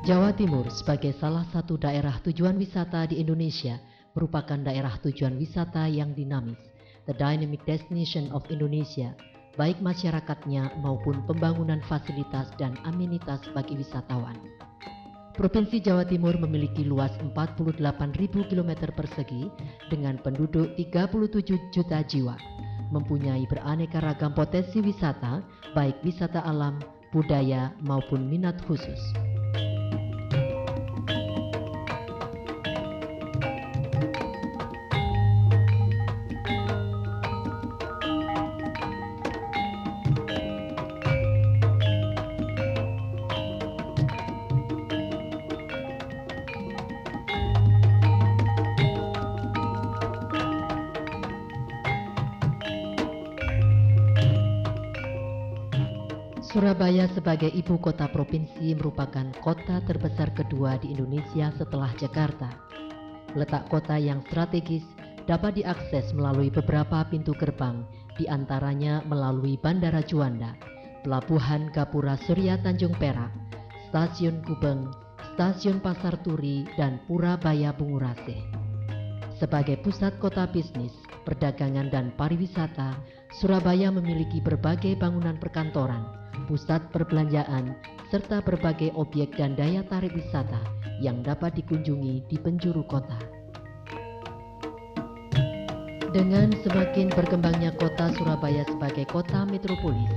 Jawa Timur sebagai salah satu daerah tujuan wisata di Indonesia merupakan daerah tujuan wisata yang dinamis, the dynamic destination of Indonesia, baik masyarakatnya maupun pembangunan fasilitas dan amenitas bagi wisatawan. Provinsi Jawa Timur memiliki luas 48.000 km persegi dengan penduduk 37 juta jiwa, mempunyai beraneka ragam potensi wisata, baik wisata alam, budaya maupun minat khusus. Surabaya sebagai ibu kota provinsi merupakan kota terbesar kedua di Indonesia setelah Jakarta. Letak kota yang strategis dapat diakses melalui beberapa pintu gerbang, di antaranya melalui Bandara Juanda, Pelabuhan Gapura Surya Tanjung Perak, Stasiun Gubeng, Stasiun Pasar Turi, dan Purabaya Bungurasih. Sebagai pusat kota bisnis, perdagangan, dan pariwisata, Surabaya memiliki berbagai bangunan perkantoran, pusat perbelanjaan, serta berbagai objek dan daya tarik wisata yang dapat dikunjungi di penjuru kota. Dengan semakin berkembangnya kota Surabaya sebagai kota metropolis,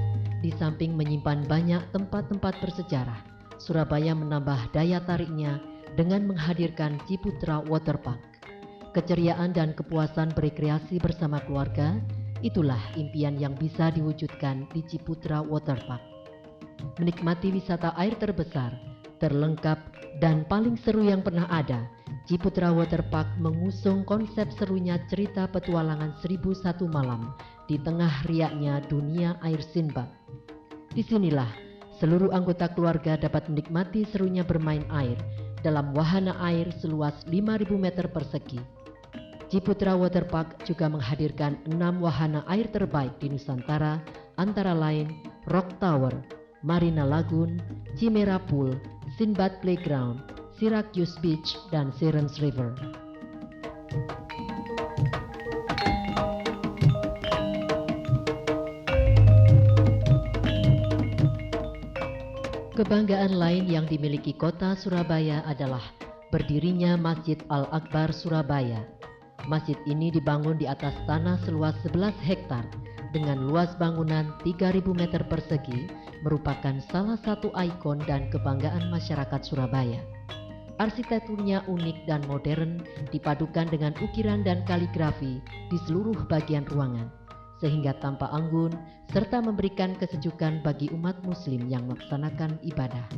di samping menyimpan banyak tempat-tempat bersejarah, Surabaya menambah daya tariknya dengan menghadirkan Ciputra Waterpark. Keceriaan dan kepuasan berrekreasi bersama keluarga, itulah impian yang bisa diwujudkan di Ciputra Waterpark. Menikmati wisata air terbesar, terlengkap, dan paling seru yang pernah ada, Ciputra Waterpark mengusung konsep serunya cerita petualangan 1001 malam di tengah riaknya dunia air Sinbad. Disinilah seluruh anggota keluarga dapat menikmati serunya bermain air dalam wahana air seluas 5.000 meter persegi. Ciputra Waterpark juga menghadirkan 6 wahana air terbaik di Nusantara, antara lain Rock Tower, Marina Lagoon, Chimera Pool, Sinbad Playground, Syracuse Beach, dan Sirens River. Kebanggaan lain yang dimiliki kota Surabaya adalah berdirinya Masjid Al-Akbar Surabaya. Masjid ini dibangun di atas tanah seluas 11 hektar dengan luas bangunan 3.000 meter persegi, merupakan salah satu ikon dan kebanggaan masyarakat Surabaya. Arsitekturnya unik dan modern, dipadukan dengan ukiran dan kaligrafi di seluruh bagian ruangan, sehingga tampak anggun serta memberikan kesejukan bagi umat muslim yang melaksanakan ibadah.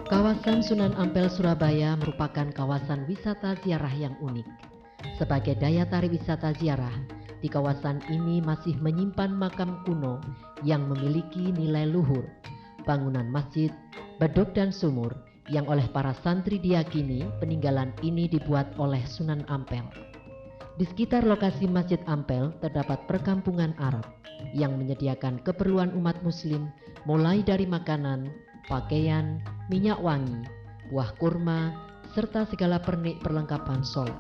Kawasan Sunan Ampel Surabaya merupakan kawasan wisata ziarah yang unik. Sebagai daya tarik wisata ziarah, di kawasan ini masih menyimpan makam kuno yang memiliki nilai luhur, bangunan masjid, beduk dan sumur yang oleh para santri diyakini peninggalan ini dibuat oleh Sunan Ampel. Di sekitar lokasi Masjid Ampel terdapat perkampungan Arab yang menyediakan keperluan umat muslim mulai dari makanan, pakaian, minyak wangi, buah kurma, serta segala pernik perlengkapan sholat.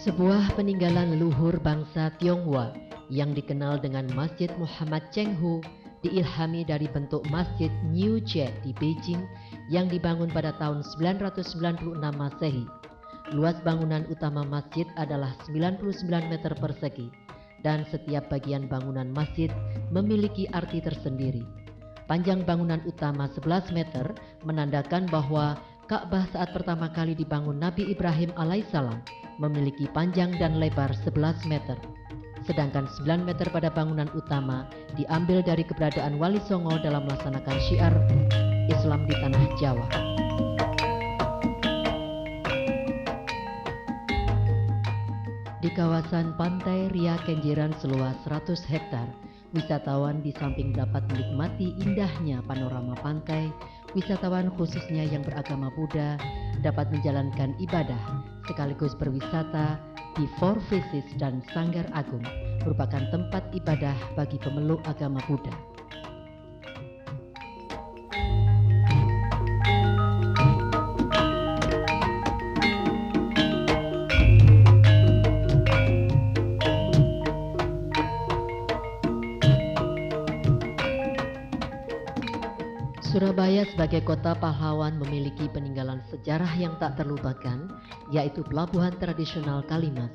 Sebuah peninggalan leluhur bangsa Tionghoa yang dikenal dengan Masjid Muhammad Cheng Ho diilhami dari bentuk Masjid New Jie di Beijing yang dibangun pada tahun 996 Masehi. Luas bangunan utama masjid adalah 99 meter persegi dan setiap bagian bangunan masjid memiliki arti tersendiri. Panjang bangunan utama 11 meter menandakan bahwa Ka'bah saat pertama kali dibangun Nabi Ibrahim alaihissalam memiliki panjang dan lebar 11 meter. Sedangkan 9 meter pada bangunan utama diambil dari keberadaan Wali Songo dalam melaksanakan syiar Islam di tanah Jawa. Di kawasan pantai Ria Kenjeran seluas 100 hektar, Wisatawan di samping dapat menikmati indahnya panorama pantai, wisatawan khususnya yang beragama Buddha dapat menjalankan ibadah sekaligus berwisata di Four Faces dan Sanggar Agung, merupakan tempat ibadah bagi pemeluk agama Buddha. Surabaya sebagai kota pahlawan memiliki peninggalan sejarah yang tak terlupakan, yaitu pelabuhan tradisional Kalimas.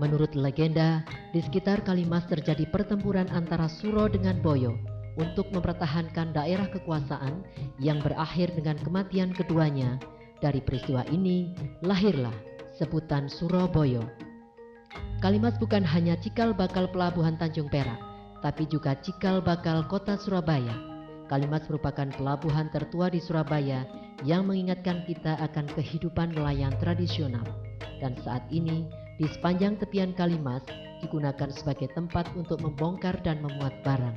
Menurut legenda, di sekitar Kalimas terjadi pertempuran antara Suro dengan Boyo untuk mempertahankan daerah kekuasaan yang berakhir dengan kematian keduanya. Dari peristiwa ini, lahirlah sebutan Surabaya. Kalimas bukan hanya cikal bakal pelabuhan Tanjung Perak, tapi juga cikal bakal kota Surabaya. Kalimas merupakan pelabuhan tertua di Surabaya yang mengingatkan kita akan kehidupan nelayan tradisional. Dan saat ini, di sepanjang tepian Kalimas digunakan sebagai tempat untuk membongkar dan memuat barang.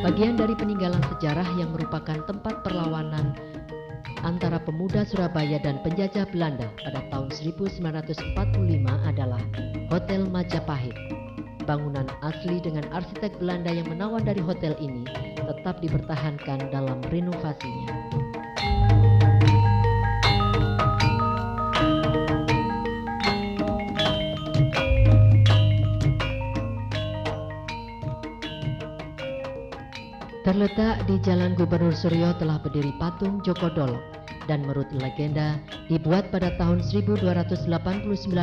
Bagian dari peninggalan sejarah yang merupakan tempat perlawanan antara pemuda Surabaya dan penjajah Belanda pada tahun 1945 adalah Hotel Majapahit. Bangunan asli dengan arsitek Belanda yang menawan dari hotel ini tetap dipertahankan dalam renovasinya. Terletak di Jalan Gubernur Suryo telah berdiri patung Joko Dolok dan menurut legenda dibuat pada tahun 1289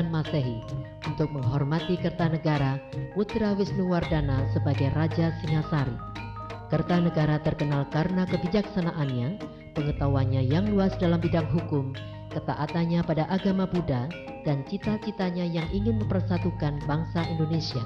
Masehi untuk menghormati Kertanegara putra Wisnuwardana sebagai Raja Singasari. Kertanegara terkenal karena kebijaksanaannya, pengetahuannya yang luas dalam bidang hukum, ketaatannya pada agama Buddha, dan cita-citanya yang ingin mempersatukan bangsa Indonesia.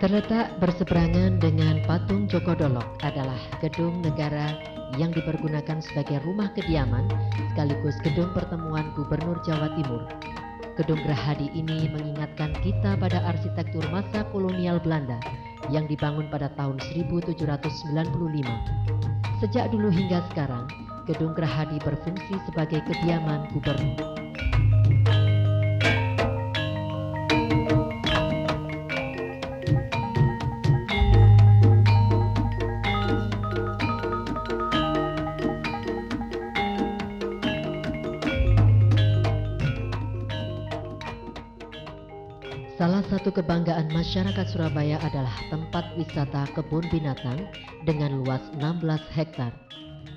Terletak berseberangan dengan patung Joko Dolok adalah gedung negara yang dipergunakan sebagai rumah kediaman sekaligus gedung pertemuan Gubernur Jawa Timur. Gedung Gerahadi ini mengingatkan kita pada arsitektur masa kolonial Belanda yang dibangun pada tahun 1795. Sejak dulu hingga sekarang, gedung Gerahadi berfungsi sebagai kediaman gubernur. Salah satu kebanggaan masyarakat Surabaya adalah tempat wisata kebun binatang dengan luas 16 hektar.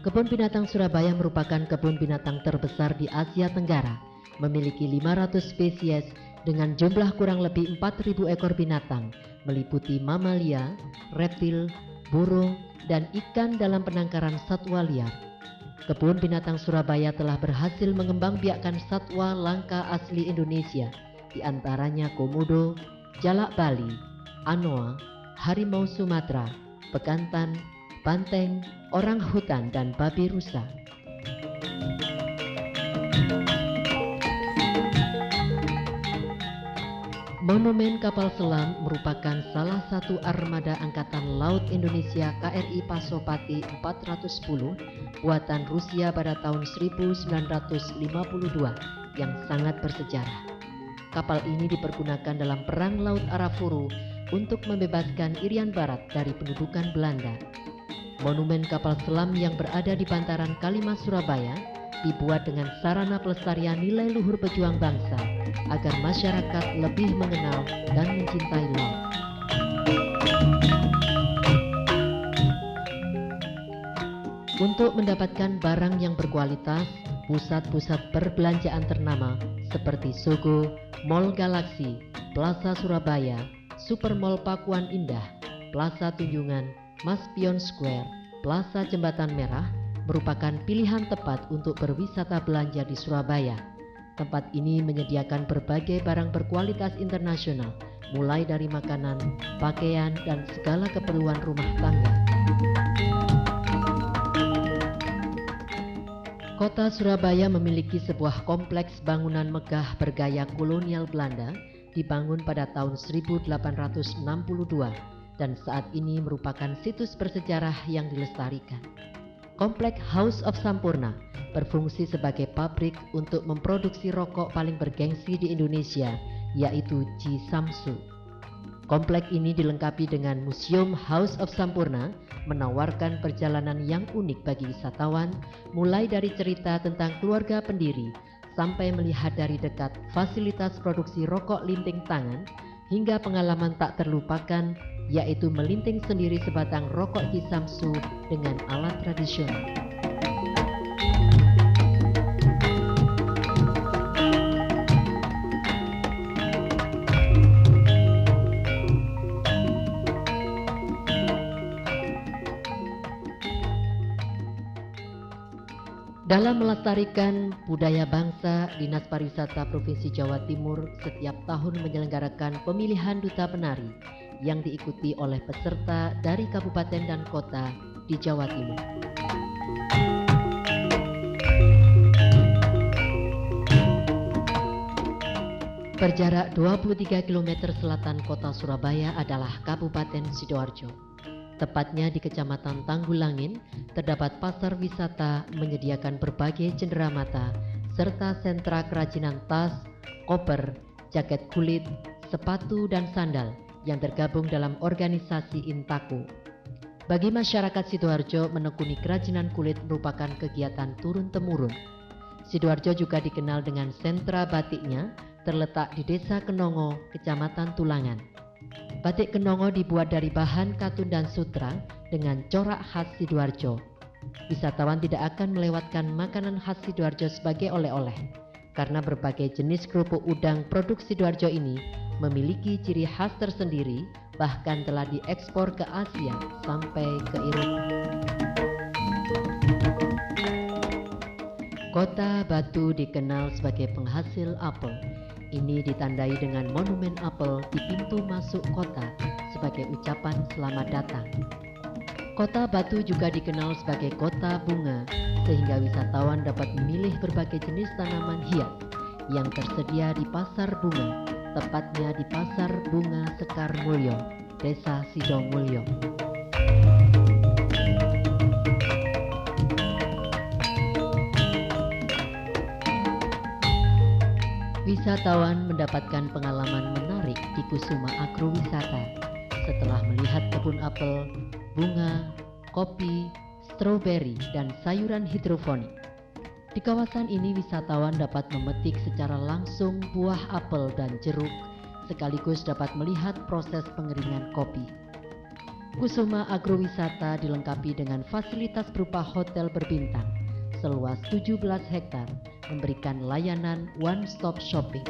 Kebun binatang Surabaya merupakan kebun binatang terbesar di Asia Tenggara, memiliki 500 spesies dengan jumlah kurang lebih 4.000 ekor binatang, meliputi mamalia, reptil, burung, dan ikan dalam penangkaran satwa liar. Kebun binatang Surabaya telah berhasil mengembangbiakkan satwa langka asli Indonesia, di antaranya komodo, jalak Bali, anoa, harimau Sumatera, bekantan, banteng, orang hutan, dan babi rusa. Monumen kapal selam merupakan salah satu armada Angkatan Laut Indonesia KRI Pasopati 410 buatan Rusia pada tahun 1952 yang sangat bersejarah. Kapal ini dipergunakan dalam Perang Laut Arafuru untuk membebaskan Irian Barat dari pendudukan Belanda. Monumen kapal selam yang berada di bantaran Kalimas Surabaya dibuat dengan sarana pelestarian nilai luhur pejuang bangsa agar masyarakat lebih mengenal dan mencintai laut. Untuk mendapatkan barang yang berkualitas, pusat-pusat perbelanjaan ternama seperti Sogo, Mall Galaxy, Plaza Surabaya, Supermall Pakuan Indah, Plaza Tunjungan, Maspion Square, Plaza Jembatan Merah merupakan pilihan tepat untuk berwisata belanja di Surabaya. Tempat ini menyediakan berbagai barang berkualitas internasional, mulai dari makanan, pakaian, dan segala keperluan rumah tangga. Kota Surabaya memiliki sebuah kompleks bangunan megah bergaya kolonial Belanda dibangun pada tahun 1862 dan saat ini merupakan situs bersejarah yang dilestarikan. Kompleks House of Sampurna berfungsi sebagai pabrik untuk memproduksi rokok paling bergengsi di Indonesia, yaitu G. Samsu. Kompleks ini dilengkapi dengan Museum House of Sampurna, menawarkan perjalanan yang unik bagi wisatawan, mulai dari cerita tentang keluarga pendiri, sampai melihat dari dekat fasilitas produksi rokok linting tangan, hingga pengalaman tak terlupakan, yaitu melinting sendiri sebatang rokok G. Samsu dengan alat tradisional. Dalam melestarikan budaya bangsa, Dinas Pariwisata Provinsi Jawa Timur setiap tahun menyelenggarakan pemilihan duta penari yang diikuti oleh peserta dari kabupaten dan kota di Jawa Timur. Berjarak 23 km selatan kota Surabaya adalah Kabupaten Sidoarjo. Tepatnya di Kecamatan Tanggulangin, terdapat pasar wisata menyediakan berbagai cenderamata serta sentra kerajinan tas, koper, jaket kulit, sepatu, dan sandal yang tergabung dalam organisasi Intaku. Bagi masyarakat Sidoarjo, menekuni kerajinan kulit merupakan kegiatan turun-temurun. Sidoarjo juga dikenal dengan sentra batiknya, terletak di Desa Kenongo, Kecamatan Tulangan. Batik Kenongo dibuat dari bahan katun dan sutra dengan corak khas Sidoarjo. Wisatawan tidak akan melewatkan makanan khas Sidoarjo sebagai oleh-oleh, karena berbagai jenis kerupuk udang produk Sidoarjo ini memiliki ciri khas tersendiri, bahkan telah diekspor ke Asia sampai ke Eropa. Kota Batu dikenal sebagai penghasil apel. Ini ditandai dengan monumen apel di pintu masuk kota sebagai ucapan selamat datang. Kota Batu juga dikenal sebagai kota bunga, sehingga wisatawan dapat memilih berbagai jenis tanaman hias yang tersedia di pasar bunga, tepatnya di Pasar Bunga Sekar Mulyo, Desa Sidomulyo. Wisatawan mendapatkan pengalaman menarik di Kusuma Agrowisata setelah melihat kebun apel, bunga, kopi, stroberi, dan sayuran hidroponik. Di kawasan ini wisatawan dapat memetik secara langsung buah apel dan jeruk, sekaligus dapat melihat proses pengeringan kopi. Kusuma Agrowisata dilengkapi dengan fasilitas berupa hotel berbintang seluas 17 hektar, memberikan layanan one-stop shopping.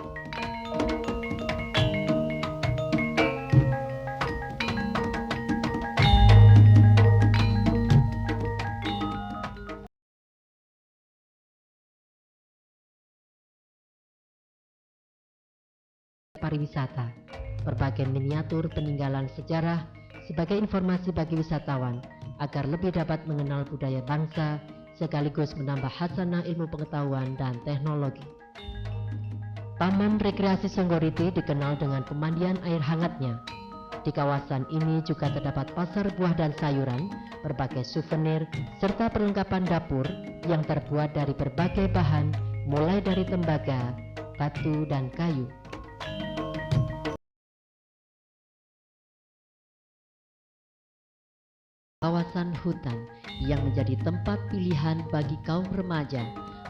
Pariwisata, berbagai miniatur peninggalan sejarah sebagai informasi bagi wisatawan agar lebih dapat mengenal budaya bangsa sekaligus menambah hasanah ilmu pengetahuan dan teknologi. Taman Rekreasi Songgoriti dikenal dengan pemandian air hangatnya. Di kawasan ini juga terdapat pasar buah dan sayuran, berbagai souvenir, serta perlengkapan dapur yang terbuat dari berbagai bahan, mulai dari tembaga, batu, dan kayu. Kawasan hutan yang menjadi tempat pilihan bagi kaum remaja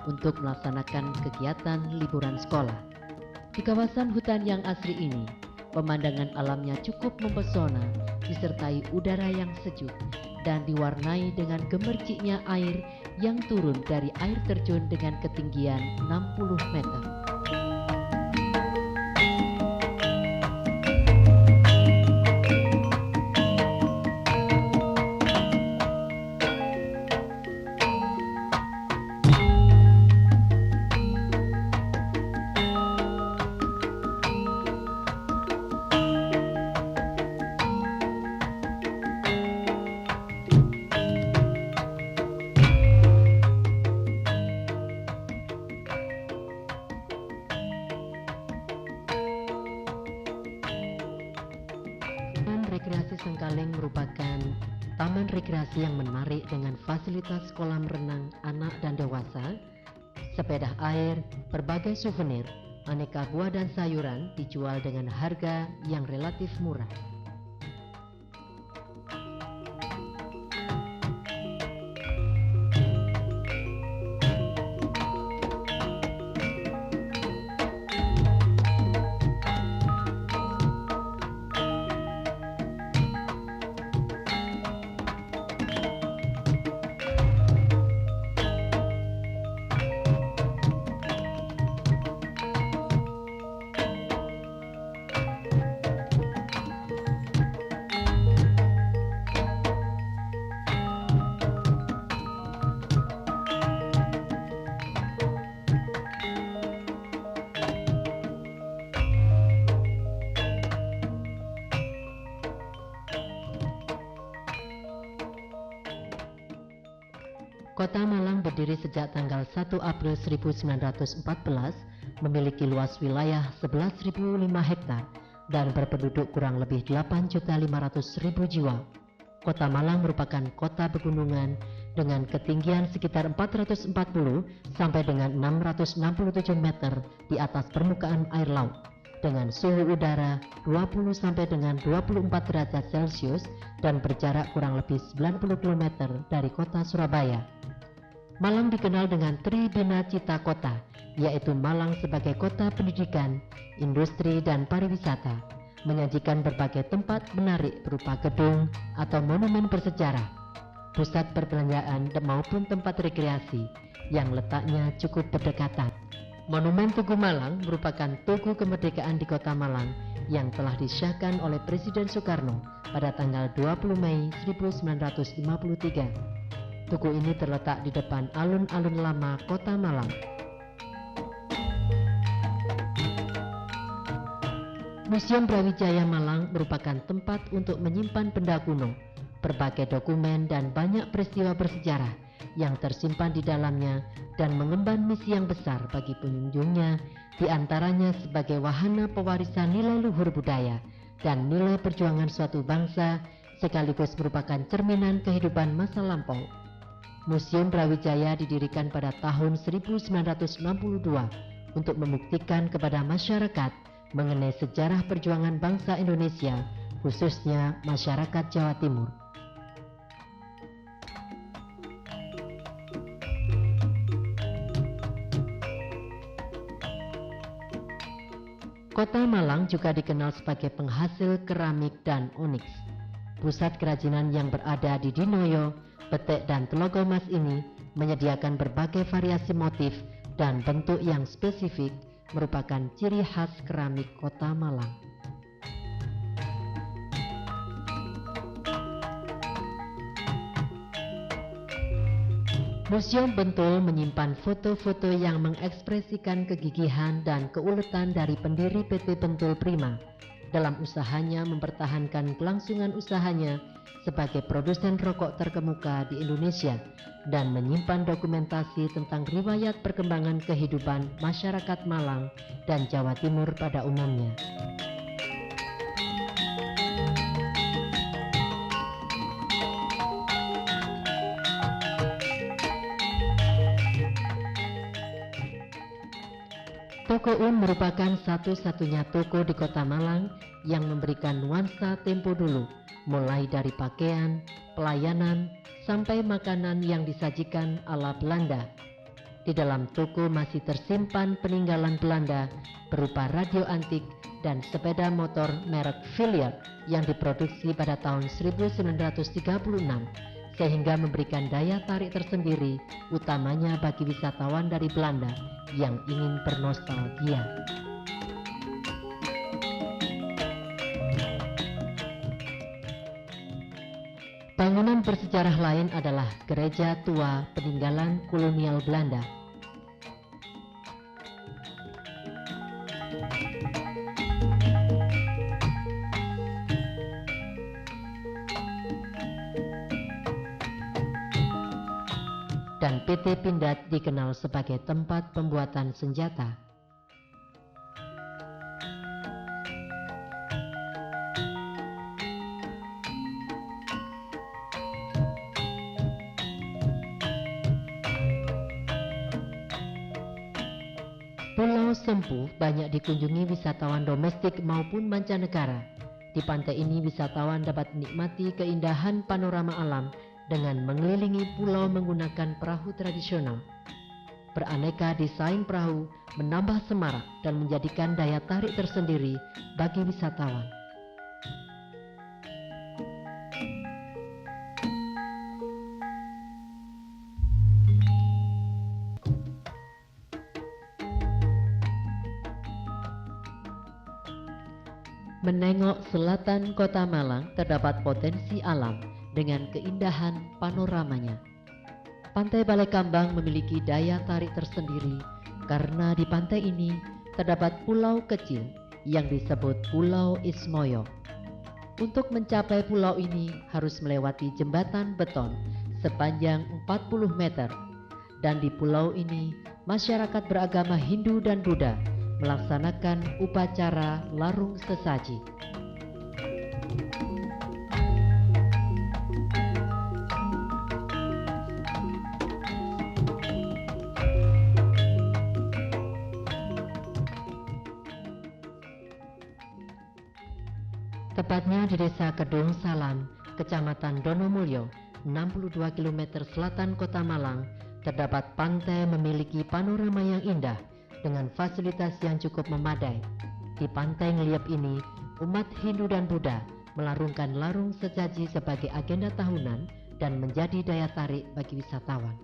untuk melaksanakan kegiatan liburan sekolah. Di kawasan hutan yang asri ini, pemandangan alamnya cukup mempesona, disertai udara yang sejuk dan diwarnai dengan gemerciknya air yang turun dari air terjun dengan ketinggian 60 meter. Cisangkaleng merupakan taman rekreasi yang menarik dengan fasilitas kolam renang anak dan dewasa, sepeda air, berbagai souvenir, aneka buah dan sayuran dijual dengan harga yang relatif murah. Kota Malang berdiri sejak tanggal 1 April 1914, memiliki luas wilayah 11.005 hektar dan berpenduduk kurang lebih 8.500.000 jiwa. Kota Malang merupakan kota pegunungan dengan ketinggian sekitar 440 sampai dengan 667 meter di atas permukaan air laut, dengan suhu udara 20 sampai dengan 24 derajat Celcius dan berjarak kurang lebih 90 km dari kota Surabaya. Malang dikenal dengan Tribina Cita Kota, yaitu Malang sebagai kota pendidikan, industri dan pariwisata, menyajikan berbagai tempat menarik berupa gedung atau monumen bersejarah, pusat perbelanjaan maupun tempat rekreasi yang letaknya cukup berdekatan. Monumen Tugu Malang merupakan Tugu Kemerdekaan di Kota Malang yang telah disahkan oleh Presiden Soekarno pada tanggal 20 Mei 1953. Tugu ini terletak di depan alun-alun lama Kota Malang. Museum Brawijaya Malang merupakan tempat untuk menyimpan benda kuno, berbagai dokumen dan banyak peristiwa bersejarah yang tersimpan di dalamnya dan mengemban misi yang besar bagi pengunjungnya, di antaranya sebagai wahana pewarisan nilai luhur budaya dan nilai perjuangan suatu bangsa, sekaligus merupakan cerminan kehidupan masa lampau. Museum Brawijaya didirikan pada tahun 1962 untuk membuktikan kepada masyarakat mengenai sejarah perjuangan bangsa Indonesia, khususnya masyarakat Jawa Timur. Kota Malang juga dikenal sebagai penghasil keramik dan oniks. Pusat kerajinan yang berada di Dinoyo, Betek dan Telogo Mas ini menyediakan berbagai variasi motif dan bentuk yang spesifik, merupakan ciri khas keramik Kota Malang. Museum Bentul menyimpan foto-foto yang mengekspresikan kegigihan dan keuletan dari pendiri PT Bentul Prima dalam usahanya mempertahankan kelangsungan usahanya sebagai produsen rokok terkemuka di Indonesia dan menyimpan dokumentasi tentang riwayat perkembangan kehidupan masyarakat Malang dan Jawa Timur pada umumnya. Toko Un merupakan satu-satunya toko di Kota Malang yang memberikan nuansa tempo dulu, mulai dari pakaian, pelayanan, sampai makanan yang disajikan ala Belanda. Di dalam toko masih tersimpan peninggalan Belanda berupa radio antik dan sepeda motor merek Villiers yang diproduksi pada tahun 1936, sehingga memberikan daya tarik tersendiri, utamanya bagi wisatawan dari Belanda yang ingin bernostalgia. Bangunan bersejarah lain adalah gereja tua peninggalan kolonial Belanda. Dan PT Pindad dikenal sebagai tempat pembuatan senjata. Pulau Sempu banyak dikunjungi wisatawan domestik maupun mancanegara. Di pantai ini wisatawan dapat menikmati keindahan panorama alam dengan mengelilingi pulau menggunakan perahu tradisional. Beraneka desain perahu menambah semarak dan menjadikan daya tarik tersendiri bagi wisatawan. Menengok selatan Kota Malang terdapat potensi alam dengan keindahan panoramanya. Pantai Balai Kambang memiliki daya tarik tersendiri karena di pantai ini terdapat pulau kecil yang disebut Pulau Ismoyo. Untuk mencapai pulau ini harus melewati jembatan beton sepanjang 40 meter. Dan di pulau ini masyarakat beragama Hindu dan Buddha melaksanakan upacara larung sesaji. Tepatnya di Desa Kedung Salam, Kecamatan Donomulyo, 62 km selatan Kota Malang, terdapat pantai memiliki panorama yang indah dengan fasilitas yang cukup memadai. Di pantai ngeliat ini, umat Hindu dan Buddha melarungkan larung sesaji sebagai agenda tahunan dan menjadi daya tarik bagi wisatawan.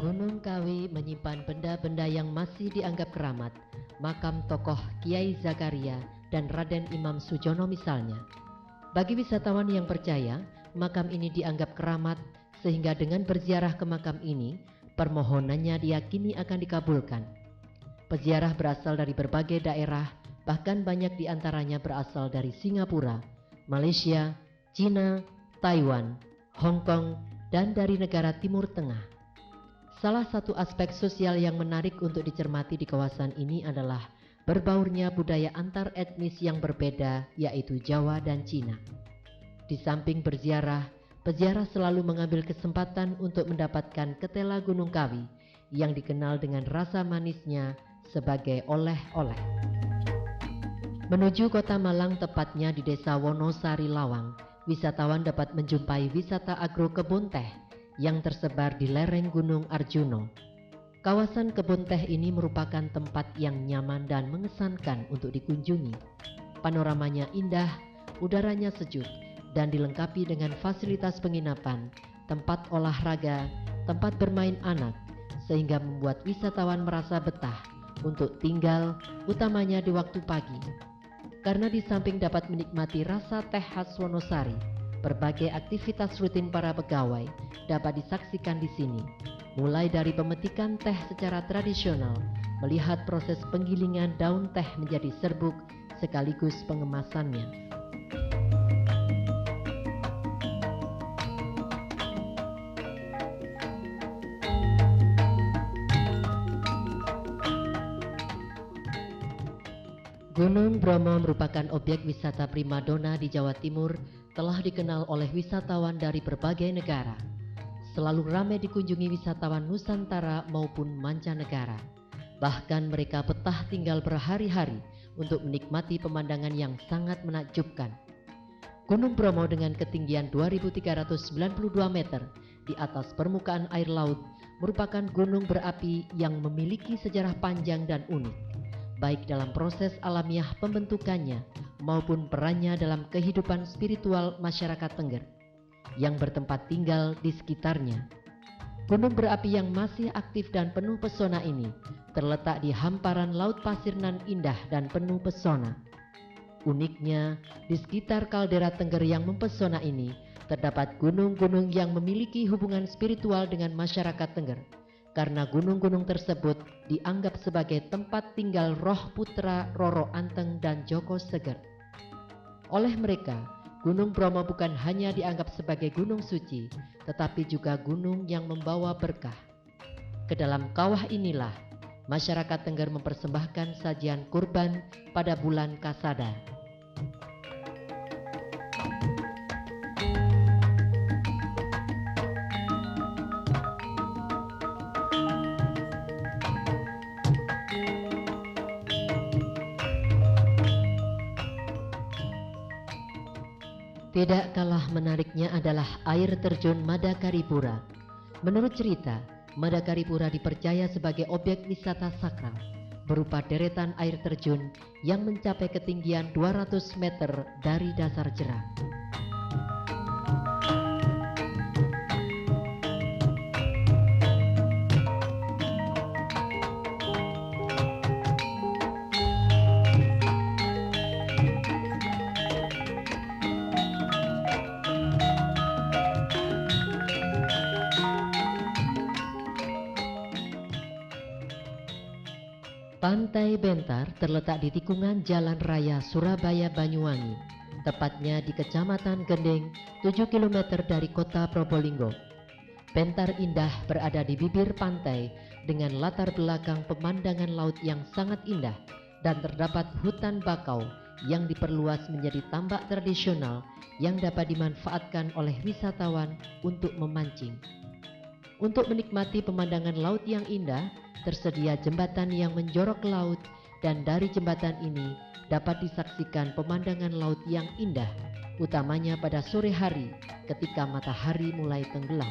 Gunung Kawi menyimpan benda-benda yang masih dianggap keramat, makam tokoh Kiai Zakaria dan Raden Imam Sujono misalnya. Bagi wisatawan yang percaya, makam ini dianggap keramat sehingga dengan berziarah ke makam ini, permohonannya diyakini akan dikabulkan. Peziarah berasal dari berbagai daerah, bahkan banyak diantaranya berasal dari Singapura, Malaysia, Cina, Taiwan, Hong Kong, dan dari negara Timur Tengah. Salah satu aspek sosial yang menarik untuk dicermati di kawasan ini adalah berbaurnya budaya antar etnis yang berbeda, yaitu Jawa dan Cina. Di samping berziarah, peziarah selalu mengambil kesempatan untuk mendapatkan ketela Gunung Kawi yang dikenal dengan rasa manisnya sebagai oleh-oleh. Menuju Kota Malang, tepatnya di Desa Wonosari Lawang, wisatawan dapat menjumpai wisata agro kebun teh yang tersebar di lereng Gunung Arjuno. Kawasan kebun teh ini merupakan tempat yang nyaman dan mengesankan untuk dikunjungi. Panoramanya indah, udaranya sejuk, dan dilengkapi dengan fasilitas penginapan, tempat olahraga, tempat bermain anak, sehingga membuat wisatawan merasa betah untuk tinggal, utamanya di waktu pagi. Karena di samping dapat menikmati rasa teh khas Wonosari, berbagai aktivitas rutin para pegawai dapat disaksikan di sini, mulai dari pemetikan teh secara tradisional, melihat proses penggilingan daun teh menjadi serbuk, sekaligus pengemasannya. Gunung Bromo merupakan objek wisata primadona di Jawa Timur, telah dikenal oleh wisatawan dari berbagai negara. Selalu ramai dikunjungi wisatawan Nusantara maupun mancanegara. Bahkan mereka betah tinggal berhari-hari untuk menikmati pemandangan yang sangat menakjubkan. Gunung Bromo dengan ketinggian 2392 meter di atas permukaan air laut merupakan gunung berapi yang memiliki sejarah panjang dan unik, baik dalam proses alamiah pembentukannya maupun perannya dalam kehidupan spiritual masyarakat Tengger yang bertempat tinggal di sekitarnya. Gunung berapi yang masih aktif dan penuh pesona ini terletak di hamparan laut pasir nan indah dan penuh pesona. Uniknya, di sekitar kaldera Tengger yang mempesona ini terdapat gunung-gunung yang memiliki hubungan spiritual dengan masyarakat Tengger, karena gunung-gunung tersebut dianggap sebagai tempat tinggal roh putra Roro Anteng dan Joko Seger. Oleh mereka, Gunung Bromo bukan hanya dianggap sebagai gunung suci, tetapi juga gunung yang membawa berkah. Ke dalam kawah inilah masyarakat Tengger mempersembahkan sajian kurban pada bulan Kasada. Tidak kalah menariknya adalah air terjun Madakaripura. Menurut cerita, Madakaripura dipercaya sebagai objek wisata sakral, berupa deretan air terjun yang mencapai ketinggian 200 meter dari dasar jeram. Pantai Bentar terletak di tikungan Jalan Raya Surabaya Banyuwangi, tepatnya di Kecamatan Gending, 7 km dari kota Probolinggo. Bentar indah berada di bibir pantai dengan latar belakang pemandangan laut yang sangat indah dan terdapat hutan bakau yang diperluas menjadi tambak tradisional yang dapat dimanfaatkan oleh wisatawan untuk memancing. Untuk menikmati pemandangan laut yang indah, tersedia jembatan yang menjorok ke laut, dan dari jembatan ini dapat disaksikan pemandangan laut yang indah, utamanya pada sore hari ketika matahari mulai tenggelam.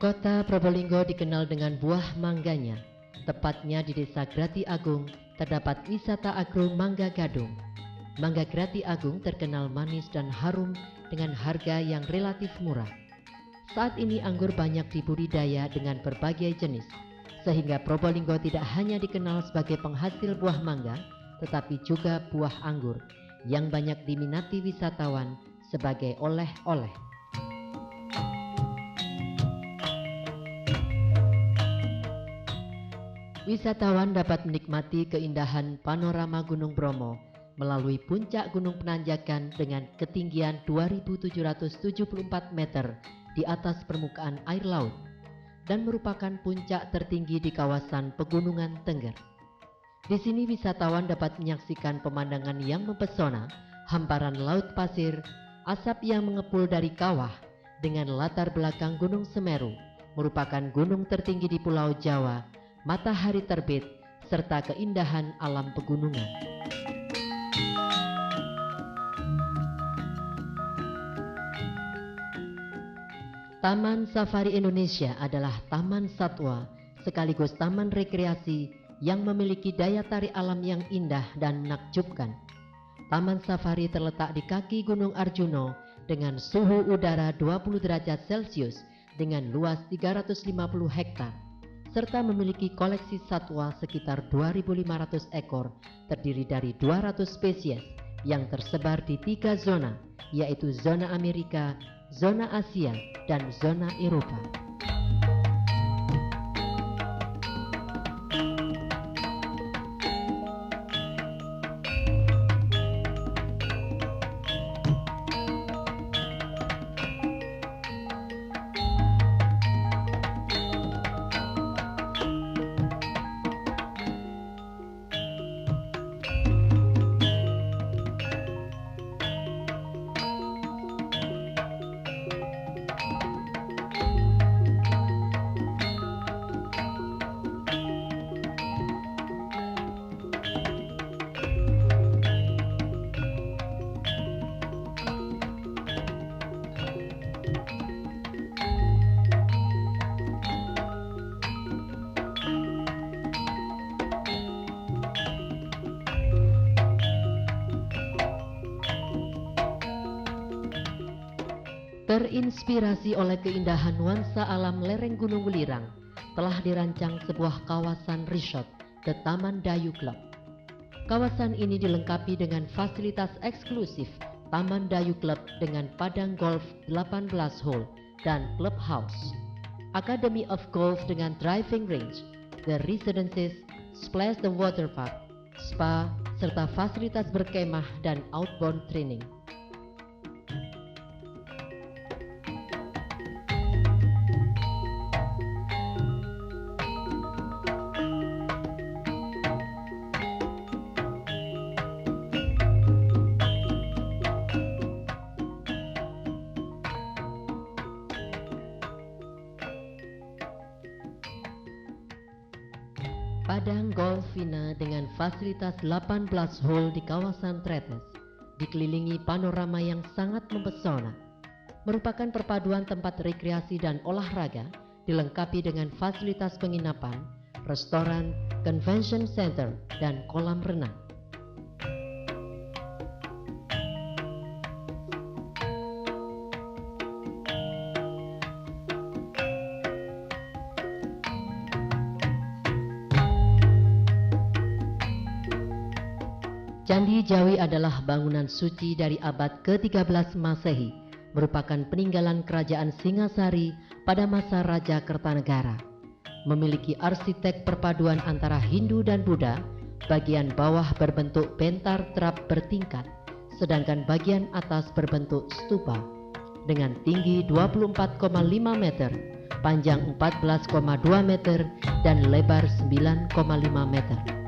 Kota Probolinggo dikenal dengan buah mangganya. Tepatnya di Desa Grati Agung terdapat wisata agro Mangga Gadung. Mangga Grati Agung terkenal manis dan harum dengan harga yang relatif murah. Saat ini anggur banyak dibudidaya dengan berbagai jenis, sehingga Probolinggo tidak hanya dikenal sebagai penghasil buah mangga, tetapi juga buah anggur yang banyak diminati wisatawan sebagai oleh-oleh. Wisatawan dapat menikmati keindahan panorama Gunung Bromo melalui puncak Gunung Penanjakan dengan ketinggian 2.774 meter di atas permukaan air laut dan merupakan puncak tertinggi di kawasan Pegunungan Tengger. Di sini wisatawan dapat menyaksikan pemandangan yang mempesona, hamparan laut pasir, asap yang mengepul dari kawah dengan latar belakang Gunung Semeru, merupakan gunung tertinggi di Pulau Jawa, matahari terbit, serta keindahan alam pegunungan. Taman Safari Indonesia adalah taman satwa sekaligus taman rekreasi yang memiliki daya tarik alam yang indah dan menakjubkan. Taman Safari terletak di kaki Gunung Arjuno dengan suhu udara 20 derajat Celcius dengan luas 350 hektar, serta memiliki koleksi satwa sekitar 2.500 ekor terdiri dari 200 spesies yang tersebar di 3 zona, yaitu zona Amerika, zona Asia, dan zona Eropa. Terinspirasi oleh keindahan nuansa alam lereng Gunung Welirang, telah dirancang sebuah kawasan resort, The Taman Dayu Club. Kawasan ini dilengkapi dengan fasilitas eksklusif Taman Dayu Club dengan padang golf 18 hole dan clubhouse, Academy of Golf dengan driving range, The Residences, Splash the Water Park, spa, serta fasilitas berkemah dan outbound training. Padang Golf Vina dengan fasilitas 18 hole di kawasan Tretes, dikelilingi panorama yang sangat mempesona, merupakan perpaduan tempat rekreasi dan olahraga, dilengkapi dengan fasilitas penginapan, restoran, convention center, dan kolam renang. Candi Jawi adalah bangunan suci dari abad ke-13 Masehi, merupakan peninggalan kerajaan Singasari pada masa Raja Kertanegara. Memiliki arsitek perpaduan antara Hindu dan Buddha, bagian bawah berbentuk pentar trap bertingkat, sedangkan bagian atas berbentuk stupa. Dengan tinggi 24,5 meter, panjang 14,2 meter, dan lebar 9,5 meter.